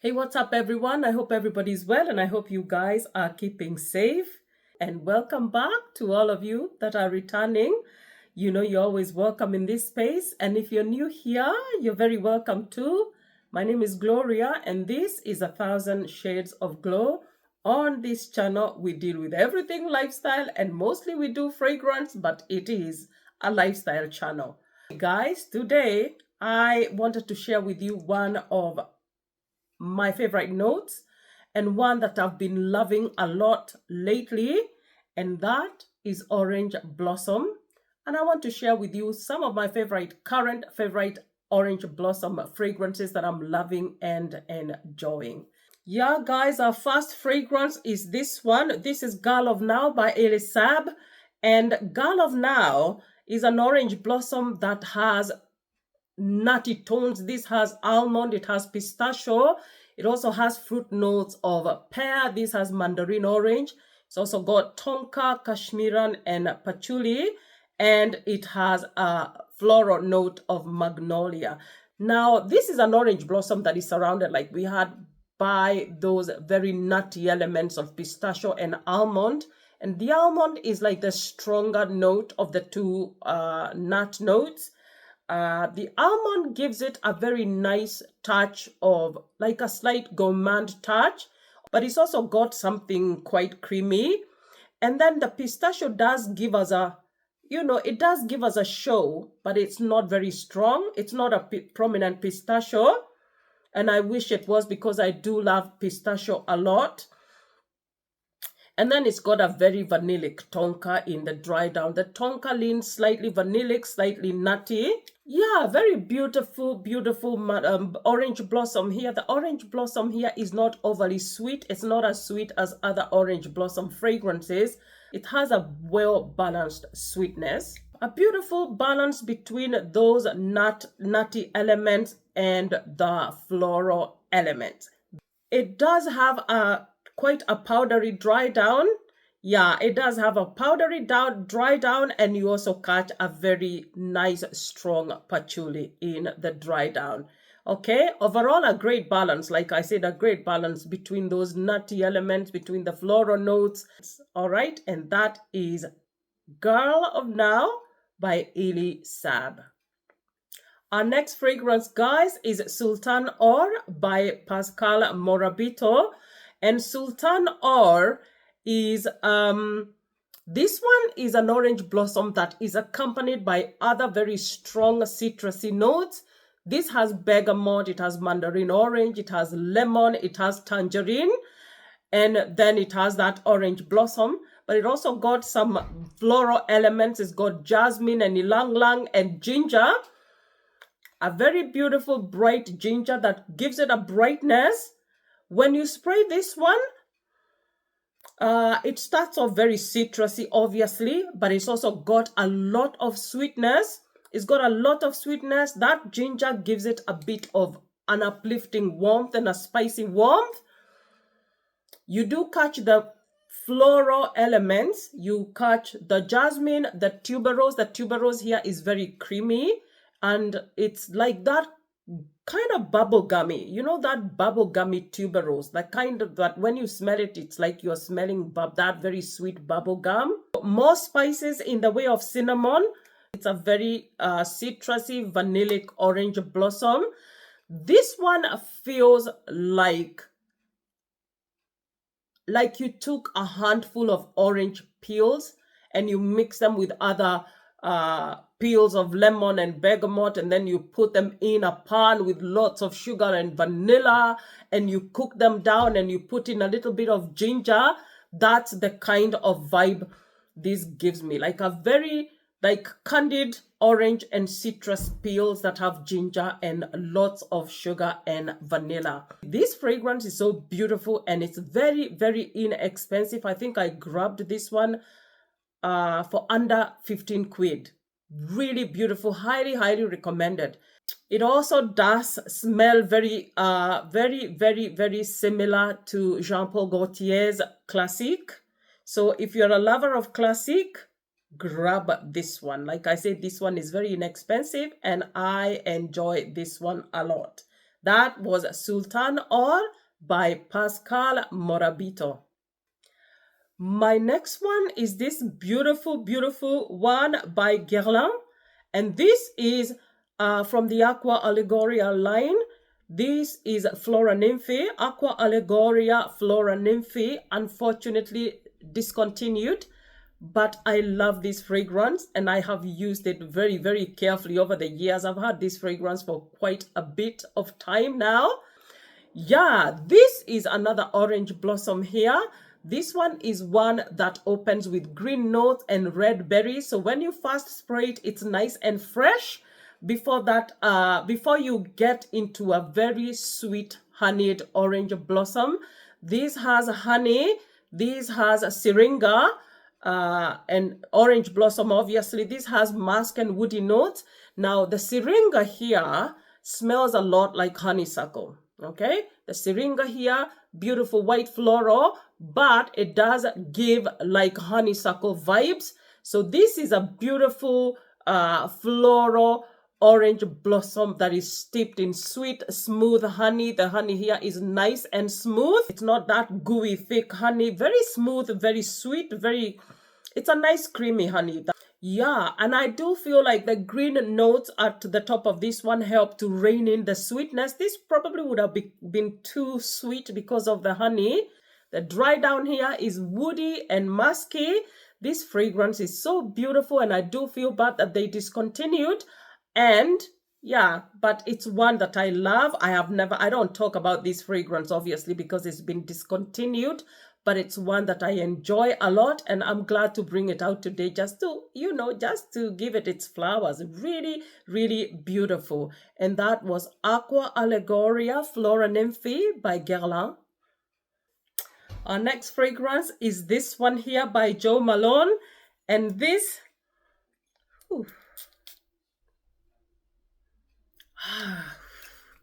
Hey, what's up, everyone? I hope everybody's well and I hope you guys are keeping safe. And welcome back to all of you that are returning. You know, you're always welcome in this space. And if you're new here, you're very welcome too. My name is Gloria, and this is 1,000 Shades of Glow. On this channel, we deal with everything lifestyle, and mostly we do fragrance, but it is a lifestyle channel. Guys, today I wanted to share with you one of my favorite notes and one that I've been loving a lot lately, and that is Orange Blossom. And I want to share with you some of my current favorite Orange Blossom fragrances that I'm loving and enjoying. Yeah, guys, our first fragrance is this one. This is Girl of Now by Elie Saab. And Girl of Now is an orange blossom that has nutty tones. This has almond, it has pistachio, it also has fruit notes of pear. This has mandarin orange. It's also got tonka, kashmiran, and patchouli, and it has a floral note of magnolia. Now, this is an orange blossom that is surrounded, like we had, by those very nutty elements of pistachio and almond. And the almond is like the stronger note of the two nut notes. The almond gives it a very nice touch of like a slight gourmand touch, but it's also got something quite creamy. And then the pistachio does give us it does give us a show, but it's not very strong. It's not a prominent pistachio. And I wish it was, because I do love pistachio a lot. And then it's got a very vanillic tonka in the dry down. The tonka leans slightly vanillic, slightly nutty. Yeah, very beautiful, beautiful orange blossom here. The orange blossom here is not overly sweet. It's not as sweet as other orange blossom fragrances. It has a well-balanced sweetness. A beautiful balance between those nutty elements and the floral elements. It does have quite a powdery dry down. Yeah, it does have a powdery dry down, and you also catch a very nice strong patchouli in the dry down. Okay, overall a great balance. Like I said, a great balance between those nutty elements, between the floral notes. All right, and that is Girl of Now by Elie Saab. Our next fragrance, guys, is Sultan Or by Pascal Morabito. And Sultan Or is, this one is an orange blossom that is accompanied by other very strong citrusy notes. This has bergamot, it has mandarin orange, it has lemon, it has tangerine, and then it has that orange blossom. But it also got some floral elements. It's got jasmine and ylang ylang and ginger. A very beautiful bright ginger that gives it a brightness. When you spray this one, it starts off very citrusy, obviously, but it's also got a lot of sweetness. It's got a lot of sweetness. That ginger gives it a bit of an uplifting warmth and a spicy warmth. You do catch the floral elements. You catch the jasmine, the tuberose. The tuberose here is very creamy, and it's like that kind of bubblegummy, you know, that bubblegummy tuberose, that kind of, that when you smell it, it's like you're smelling that very sweet bubblegum. More spices in the way of cinnamon. It's a very citrusy, vanillic orange blossom. This one feels like you took a handful of orange peels and you mix them with other peels of lemon and bergamot, and then you put them in a pan with lots of sugar and vanilla, and you cook them down, and you put in a little bit of ginger. That's the kind of vibe this gives me, like a very candied orange and citrus peels that have ginger and lots of sugar and vanilla. This fragrance is so beautiful, and it's very, very inexpensive. I think I grabbed this one for under 15 quid. Really beautiful, highly, highly recommended. It also does smell very, very similar to Jean Paul Gaultier's Classique. So if you're a lover of Classique, grab this one. Like I said, this one is very inexpensive, and I enjoy this one a lot. That was Sultan Or by Pascal Morabito. My next one is this beautiful, beautiful one by Guerlain. And this is from the Aqua Allegoria line. This is Flora Nymphae, Aqua Allegoria Flora Nymphae, unfortunately discontinued. But I love this fragrance and I have used it very, very carefully over the years. I've had this fragrance for quite a bit of time now. Yeah, this is another orange blossom here. This one is one that opens with green notes and red berries. So when you first spray it, it's nice and fresh. Before that, before you get into a very sweet honeyed orange blossom, this has honey, this has a syringa, and orange blossom, obviously. This has musk and woody notes. Now, the syringa here smells a lot like honeysuckle, okay? The syringa here, beautiful white floral, but it does give like honeysuckle vibes. So this is a beautiful floral orange blossom that is steeped in sweet, smooth honey. The honey here is nice and smooth. It's not that gooey, thick honey. Very smooth, very sweet, it's a nice creamy honey. Yeah, and I do feel like the green notes at the top of this one help to rein in the sweetness. This probably would have been too sweet because of the honey. The dry down here is woody and musky. This fragrance is so beautiful and I do feel bad that they discontinued. And yeah, but it's one that I love. I don't talk about this fragrance obviously because it's been discontinued, but it's one that I enjoy a lot and I'm glad to bring it out today just to, just to give it its flowers. Really, really beautiful. And that was Aqua Allegoria Flora Nymphae by Guerlain. Our next fragrance is this one here by Jo Malone. And this,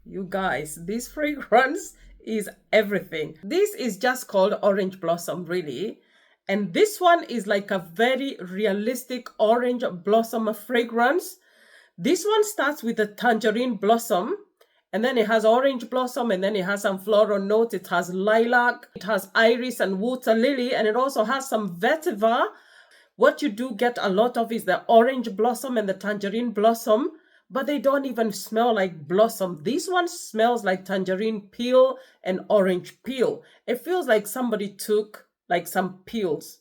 you guys, this fragrance is everything. This is just called Orange Blossom, really. And this one is like a very realistic orange blossom fragrance. This one starts with a tangerine blossom, and then it has orange blossom, and then it has some floral notes. It has lilac, it has iris and water lily, and it also has some vetiver. What you do get a lot of is the orange blossom and the tangerine blossom, but they don't even smell like blossom. This one smells like tangerine peel and orange peel. It feels like somebody took like some peels,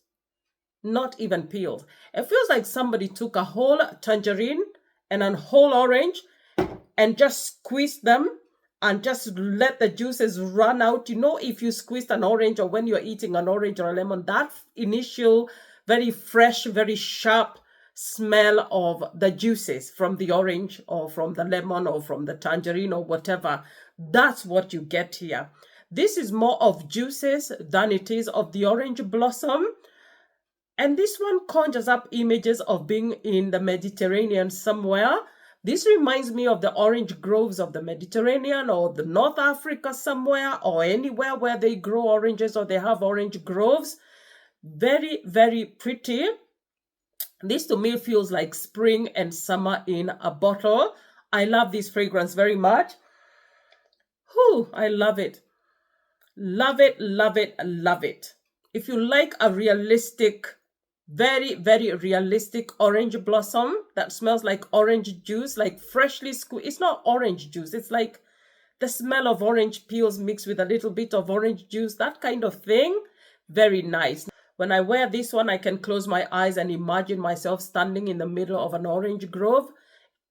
not even peels. It feels like somebody took a whole tangerine and a whole orange and just squeezed them and just let the juices run out. If you squeezed an orange or when you're eating an orange or a lemon, that initial very fresh, very sharp smell of the juices from the orange or from the lemon or from the tangerine or whatever, that's what you get here. This is more of juices than it is of the orange blossom. And this one conjures up images of being in the Mediterranean somewhere. This reminds me of the orange groves of the Mediterranean or the North Africa somewhere or anywhere where they grow oranges or they have orange groves. Very, very pretty. This to me feels like spring and summer in a bottle. I love this fragrance very much. Whew, I love it. Love it, love it, love it. If you like a realistic, very, very realistic orange blossom that smells like orange juice, like freshly squeezed. It's not orange juice. It's like the smell of orange peels mixed with a little bit of orange juice, that kind of thing. Very nice. When I wear this one, I can close my eyes and imagine myself standing in the middle of an orange grove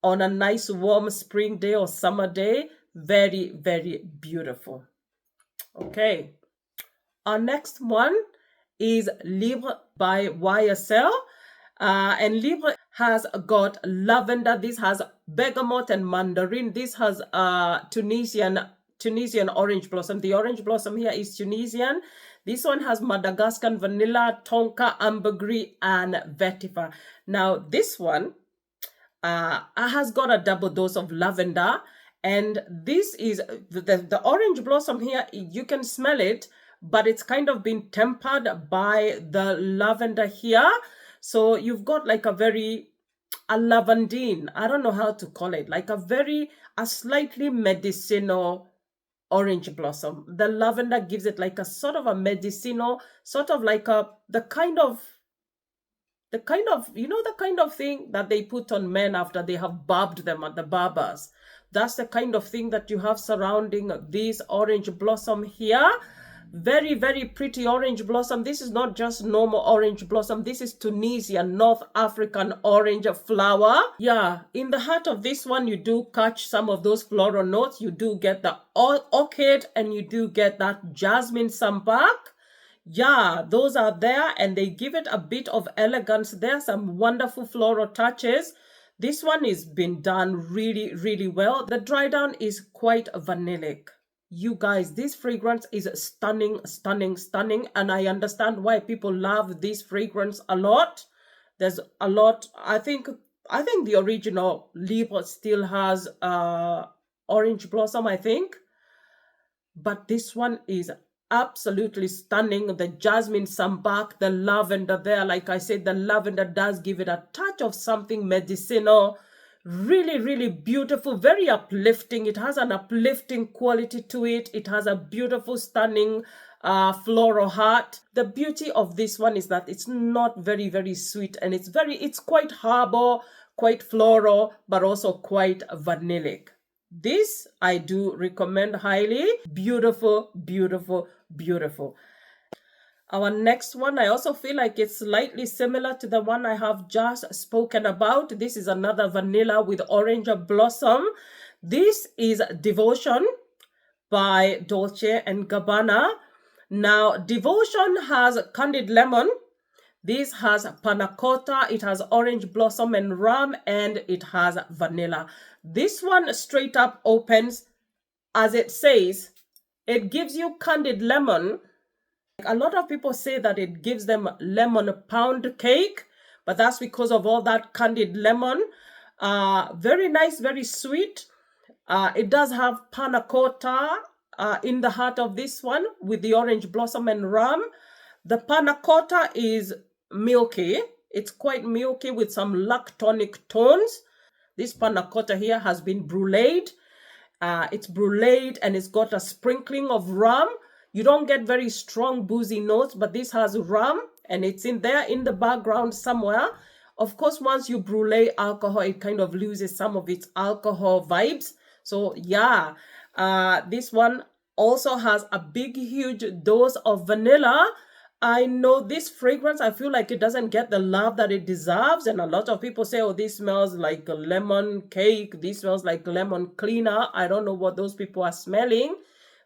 on a nice warm spring day or summer day. Very, very beautiful. Okay. Our next one is Libre by YSL. And Libre has got lavender. This has bergamot and mandarin. This has Tunisian orange blossom. The orange blossom here is Tunisian. This one has Madagascar vanilla, tonka, ambergris, and vetiver. Now, this one has got a double dose of lavender. And this is the orange blossom here. You can smell it, but it's kind of been tempered by the lavender here. So you've got like a lavandine. I don't know how to call it. Like a very a slightly medicinal orange blossom. The lavender gives it like a sort of a medicinal, sort of like the kind of the kind of thing that they put on men after they have barbed them at the barbers. That's the kind of thing that you have surrounding this orange blossom here. Very, very pretty orange blossom. This is not just normal orange blossom. This is Tunisian, North African orange flower. Yeah, in the heart of this one, you do catch some of those floral notes. You do get the orchid and you do get that jasmine sambac. Yeah, those are there and they give it a bit of elegance. There are some wonderful floral touches. This one is been done really, really well. The dry down is quite vanillic. You guys, this fragrance is stunning, stunning, stunning. And I understand why people love this fragrance a lot. There's a lot. I think the original Libre still has orange blossom, I think. But this one is absolutely stunning. The jasmine sambac, the lavender there, like I said, the lavender does give it a touch of something medicinal. Really, really beautiful, very uplifting. It has an uplifting quality to it. It has a beautiful, stunning floral heart. The beauty of this one is that it's not very, very sweet, and it's quite herbal, quite floral, but also quite vanillic. This I do recommend highly. Beautiful, beautiful, beautiful. Our next one, I also feel like it's slightly similar to the one I have just spoken about. This is another vanilla with orange blossom. This is Devotion by Dolce & Gabbana. Now, Devotion has candied lemon. This has panna cotta, it has orange blossom and rum, and it has vanilla. This one straight up opens, as it says, it gives you candied lemon. A lot of people say that it gives them lemon pound cake, but that's because of all that candied lemon. Very nice, very sweet. It does have panna cotta in the heart of this one with the orange blossom and rum. The panna cotta is milky. It's quite milky with some lactonic tones. This panna cotta here has been bruleed. It's bruleed and it's got a sprinkling of rum. You don't get very strong boozy notes, but this has rum and it's in there in the background somewhere. Of course, once you brulee alcohol, it kind of loses some of its alcohol vibes. So yeah, this one also has a big, huge dose of vanilla. I know this fragrance, I feel like it doesn't get the love that it deserves. And a lot of people say, oh, this smells like a lemon cake. This smells like lemon cleaner. I don't know what those people are smelling.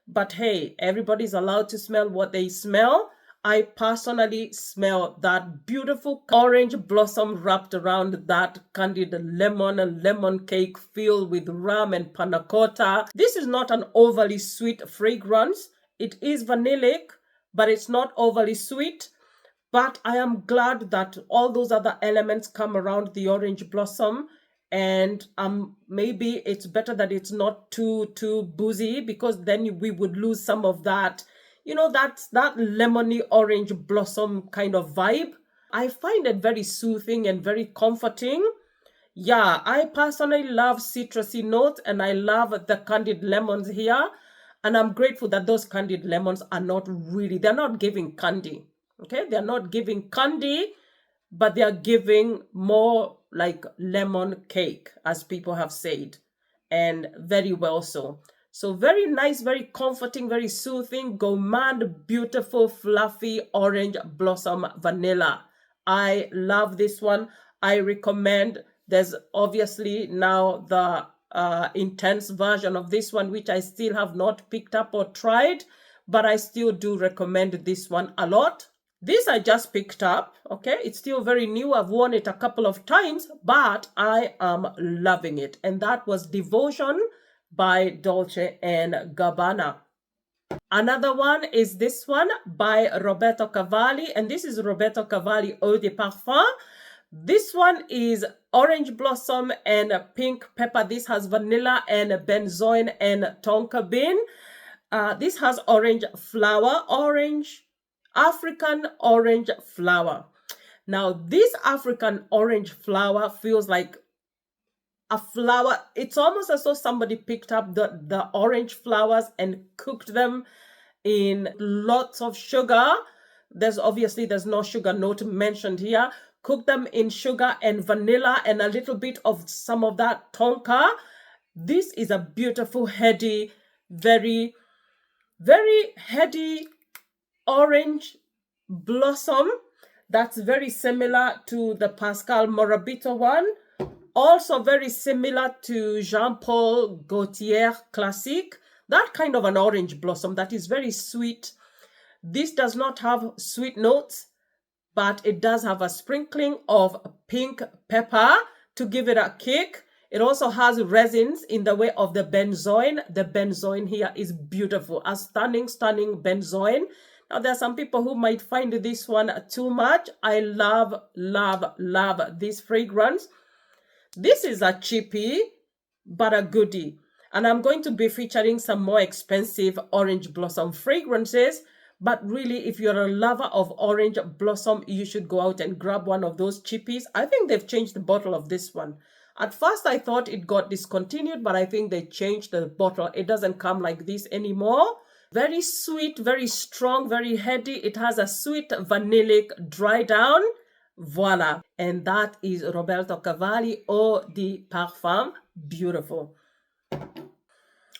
But hey, everybody's allowed to smell what they smell. I personally smell that beautiful orange blossom wrapped around that candied lemon cake filled with rum and panna cotta. This is not an overly sweet fragrance. It is vanillic, but it's not overly sweet. But I am glad that all those other elements come around the orange blossom. And maybe it's better that it's not too boozy, because then we would lose some of that, that lemony orange blossom kind of vibe. I find it very soothing and very comforting. Yeah, I personally love citrusy notes and I love the candied lemons here. And I'm grateful that those candied lemons are they're not giving candy. Okay, they're not giving candy, but they are giving more like lemon cake, as people have said, and very well so. So very nice, very comforting, very soothing, gourmand, beautiful, fluffy orange blossom vanilla. I love this one. I recommend. There's obviously now the intense version of this one, which I still have not picked up or tried, but I still do recommend this one a lot. This I just picked up, okay? It's still very new. I've worn it a couple of times, but I am loving it. And that was Devotion by Dolce & Gabbana. Another one is this one by Roberto Cavalli, and this is Roberto Cavalli Eau de Parfum. This one is orange blossom and pink pepper. This has vanilla and benzoin and tonka bean. This has orange flower, African orange flower. Now, this African orange flower feels like a flower. It's almost as though somebody picked up the orange flowers and cooked them in lots of sugar. There's no sugar note mentioned here. Cook them in sugar and vanilla and a little bit of some of that tonka. This is a beautiful, heady, very, very heady orange blossom that's very similar to the Pascal Morabito one. Also very similar to Jean-Paul Gaultier Classique. That kind of an orange blossom that is very sweet. This does not have sweet notes, but it does have a sprinkling of pink pepper to give it a kick. It also has resins in the way of the benzoin. The benzoin here is beautiful. A stunning, stunning benzoin. Now, there are some people who might find this one too much. I love, love, love this fragrance. This is a cheapie, but a goodie. And I'm going to be featuring some more expensive orange blossom fragrances. But really, if you're a lover of orange blossom, you should go out and grab one of those cheapies. I think they've changed the bottle of this one. At first, I thought it got discontinued, but I think they changed the bottle. It doesn't come like this anymore. Very sweet, very strong, very heady. It has a sweet vanillic dry down. Voila. And that is Roberto Cavalli Eau de Parfum. Beautiful.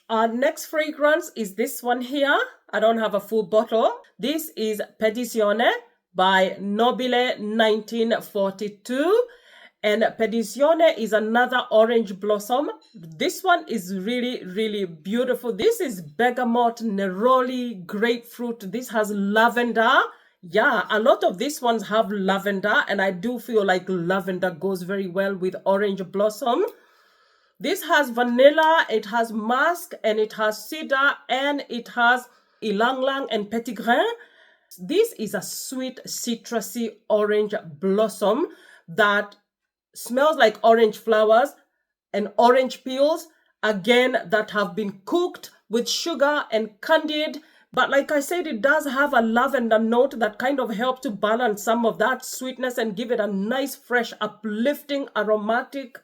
Our next fragrance is this one here. I don't have a full bottle. This is Petizione by Nobile 1942. And Petizione is another orange blossom. This one is really, really beautiful. This is bergamot, neroli, grapefruit. This has lavender. Yeah, a lot of these ones have lavender, and I do feel like lavender goes very well with orange blossom. This has vanilla, it has musk, and it has cedar, and it has ylang ylang and petit grain. This is a sweet, citrusy orange blossom that smells like orange flowers and orange peels, again, that have been cooked with sugar and candied. But like I said, it does have a lavender note that kind of helps to balance some of that sweetness and give it a nice, fresh, uplifting, aromatic,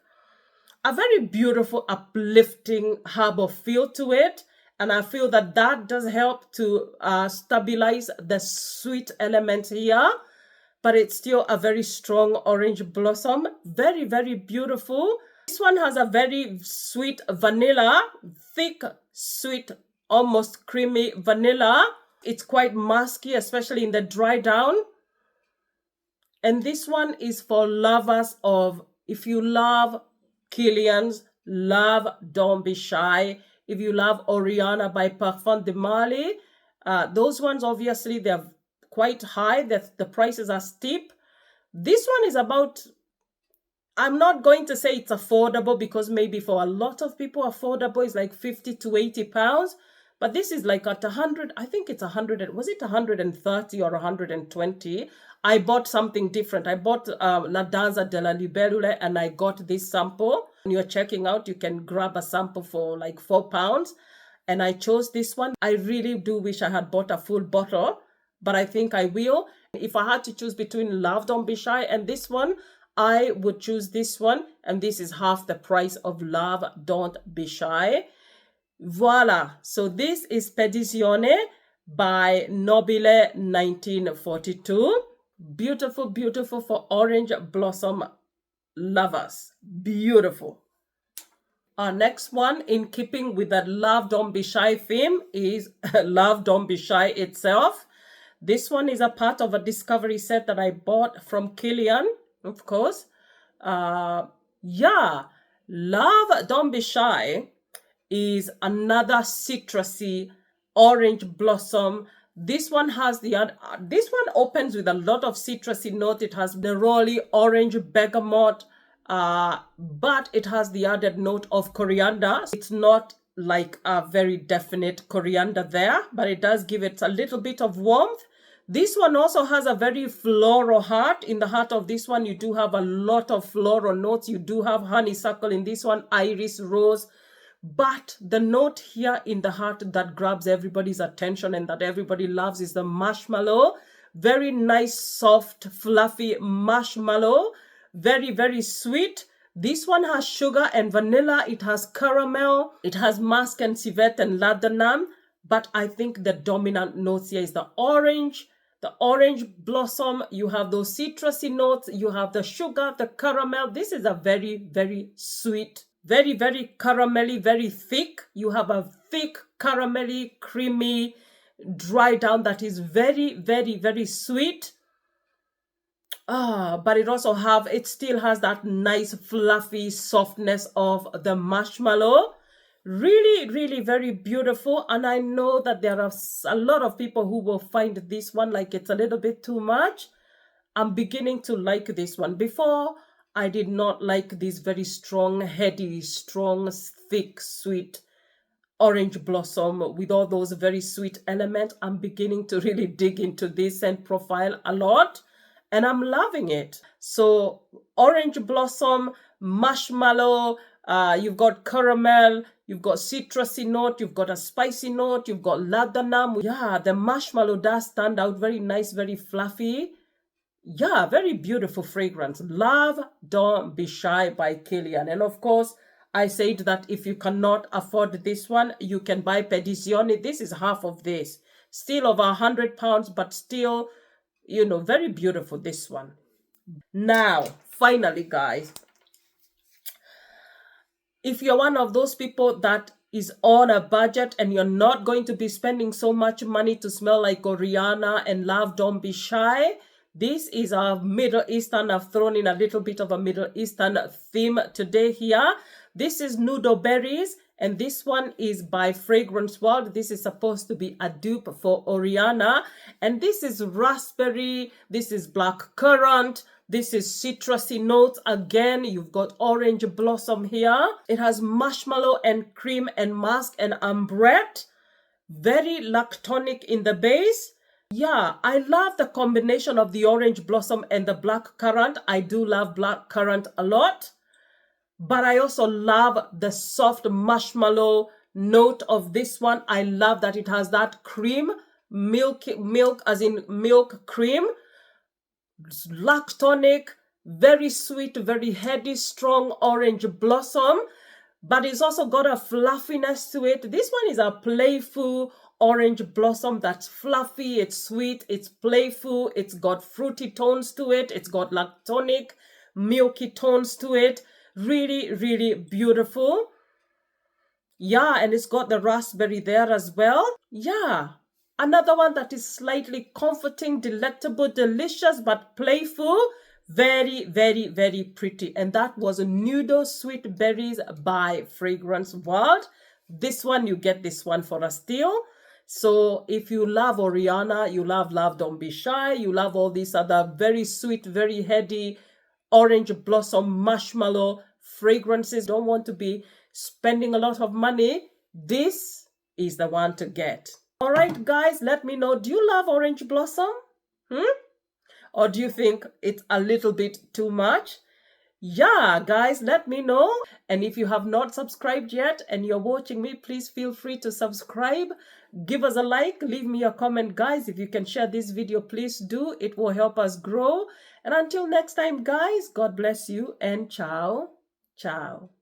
a very beautiful, uplifting herbal feel to it. And I feel that that does help to stabilize the sweet element here. But it's still a very strong orange blossom. Very, very beautiful. This one has a very sweet vanilla, thick, sweet, almost creamy vanilla. It's quite musky, especially in the dry down. And this one is for lovers of, if you love Killian's, love Don't Be Shy. If you love Oriana by Parfum de Marly, those ones, obviously, they're quite high. The prices are steep. This one is about, I'm not going to say it's affordable, because maybe for a lot of people affordable is like 50 to 80 pounds. But this is like at 100, I think it's 100, was it 130 or 120? I bought something different. I bought La Danza della Libellule, and I got this sample. When you're checking out, you can grab a sample for like £4. And I chose this one. I really do wish I had bought a full bottle, but I think I will. If I had to choose between Love Don't Be Shy and this one, I would choose this one. And this is half the price of Love Don't Be Shy. Voila. So this is Petizione by Nobile 1942. Beautiful, beautiful for orange blossom lovers. Beautiful. Our next one, in keeping with the Love Don't Be Shy theme, is Love Don't Be Shy itself. This one is a part of a discovery set that I bought from Killian, of course. Yeah, Love Don't Be Shy is another citrusy orange blossom. This one has this one opens with a lot of citrusy note. It has the neroli, orange, bergamot, but it has the added note of coriander. It's not like a very definite coriander there, but it does give it a little bit of warmth. This one also has a very floral heart. In the heart of this one, you do have a lot of floral notes. You do have honeysuckle in this one, iris, rose. But the note here in the heart that grabs everybody's attention and that everybody loves is the marshmallow. Very nice, soft, fluffy marshmallow. Very, very sweet. This one has sugar and vanilla. It has caramel. It has musk and civet and laudanum. But I think the dominant notes here is the orange blossom. You have those citrusy notes. You have the sugar, the caramel. This is a very, very sweet, very, very caramelly, very thick. You have a thick, caramelly, creamy, dry down that is very, very, very sweet. But it still has that nice fluffy softness of the marshmallow. Really, really very beautiful. And I know that there are a lot of people who will find this one like it's a little bit too much. I'm beginning to like this one. Before, I did not like this very strong, heady, strong, thick, sweet orange blossom with all those very sweet elements. I'm beginning to really dig into this scent profile a lot. And I'm loving it. So orange blossom, marshmallow, you've got caramel, you've got citrusy note, you've got a spicy note, you've got laudanum. Yeah, the marshmallow does stand out. Very nice, very fluffy. Yeah, very beautiful fragrance. Love, Don't Be Shy by Killian. And of course, I said that if you cannot afford this one, you can buy Pedizione. This is half of this. Still over £100, but still, you know, very beautiful, this one. Now, finally, guys, if you're one of those people that is on a budget and you're not going to be spending so much money to smell like Oriana and Love, Don't Be Shy, this is a Middle Eastern. I've thrown in a little bit of a Middle Eastern theme today here. This is Nudo Berries, and this one is by Fragrance World. This is supposed to be a dupe for Oriana. And this is raspberry, this is black currant, this is citrusy notes. Again, you've got orange blossom here. It has marshmallow and cream and musk and ambrette. Very lactonic in the base. Yeah, I love the combination of the orange blossom and the black currant. I do love black currant a lot. But I also love the soft marshmallow note of this one. I love that it has that cream, milk as in milk cream, lactonic, very sweet, very heady, strong orange blossom. But it's also got a fluffiness to it. This one is a playful orange blossom that's fluffy, it's sweet, it's playful, it's got fruity tones to it, it's got lactonic, milky tones to it. Really, really beautiful. Yeah, and it's got the raspberry there as well. Yeah, another one that is slightly comforting, delectable, delicious, but playful. Very, very, very pretty. And that was Nudo Sweet Berries by Fragrance World. This one, you get this one for a steal. So if you love Oriana, you love Love, Don't Be Shy, you love all these other very sweet, very heady, orange blossom, marshmallow fragrances, don't want to be spending a lot of money, this is the one to get. All right, guys, let me know. Do you love orange blossom? Or do you think it's a little bit too much? Yeah, guys, let me know. And if you have not subscribed yet and you're watching me, please feel free to subscribe. Give us a like, leave me a comment, guys. If you can share this video, please do. It will help us grow. And until next time, guys, God bless you and ciao, ciao.